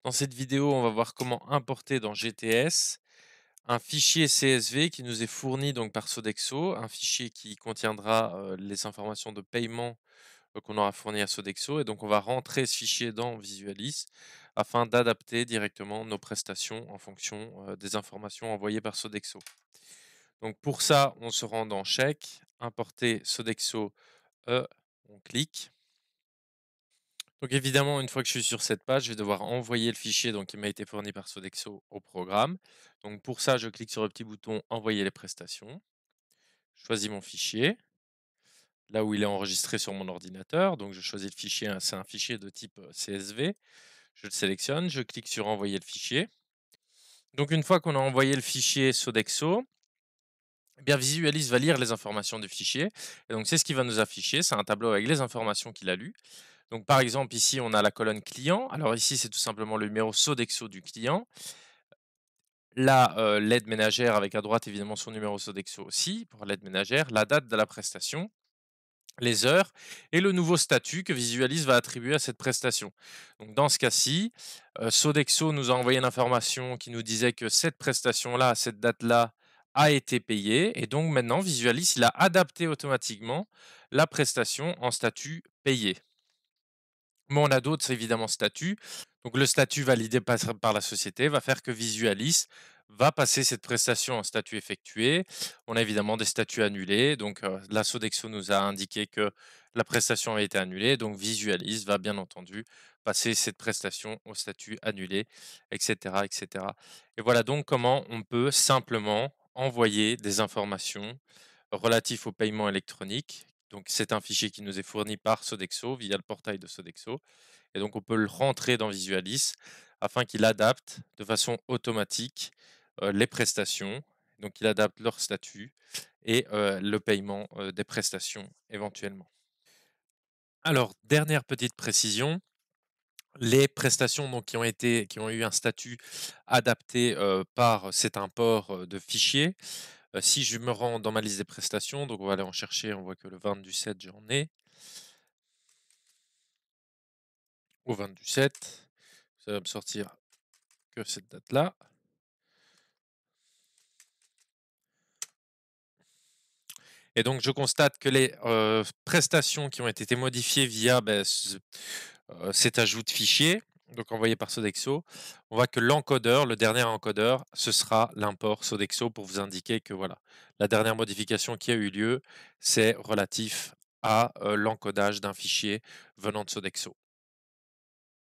Dans cette vidéo, on va voir comment importer dans GTS un fichier CSV qui nous est fourni donc par Sodexo, un fichier qui contiendra les informations de paiement qu'on aura fourni à Sodexo. Et donc, on va rentrer ce fichier dans Visualis afin d'adapter directement nos prestations en fonction des informations envoyées par Sodexo. Donc, pour ça, on se rend dans Chèque, importer Sodexo, on clique. Donc évidemment, une fois que je suis sur cette page, je vais devoir envoyer le fichier donc, qui m'a été fourni par Sodexo au programme. Donc pour ça, je clique sur le petit bouton Envoyer les prestations. Je choisis mon fichier, là où il est enregistré sur mon ordinateur. Donc je choisis le fichier, hein, c'est un fichier de type CSV. Je le sélectionne, je clique sur Envoyer le fichier. Donc une fois qu'on a envoyé le fichier Sodexo, eh bien Visualis va lire les informations du fichier. Et donc c'est ce qui va nous afficher, c'est un tableau avec les informations qu'il a lues. Donc, par exemple, ici, on a la colonne client. Alors ici, c'est tout simplement le numéro Sodexo du client. Là, l'aide ménagère avec à droite, évidemment, son numéro Sodexo aussi pour l'aide ménagère, la date de la prestation, les heures et le nouveau statut que Visualis va attribuer à cette prestation. Donc, dans ce cas-ci, Sodexo nous a envoyé une information qui nous disait que cette prestation-là, à cette date-là, a été payée. Et donc, maintenant, Visualis, il a adapté automatiquement la prestation en statut payé. Mais on a d'autres évidemment statuts. Donc le statut validé par la société va faire que Visualis va passer cette prestation en statut effectué. On a évidemment des statuts annulés. Donc la Sodexo nous a indiqué que la prestation a été annulée. Donc Visualis va bien entendu passer cette prestation au statut annulé, etc., etc. Et voilà donc comment on peut simplement envoyer des informations relatif au paiement électronique. Donc, c'est un fichier qui nous est fourni par Sodexo via le portail de Sodexo. Et donc, on peut le rentrer dans Visualis afin qu'il adapte de façon automatique les prestations. Donc, il adapte leur statut et le paiement des prestations éventuellement. Alors, dernière petite précision, les prestations donc, qui ont eu un statut adapté par cet import de fichiers. Si je me rends dans ma liste des prestations, donc on va aller en chercher, on voit que le 20 du 7, j'en ai. Au 20 du 7, ça va me sortir que cette date-là. Et donc je constate que les prestations qui ont été modifiées via cet ajout de fichier, donc envoyé par Sodexo, on voit que l'encodeur, le dernier encodeur, ce sera l'import Sodexo pour vous indiquer que voilà, la dernière modification qui a eu lieu, c'est relatif à l'encodage d'un fichier venant de Sodexo.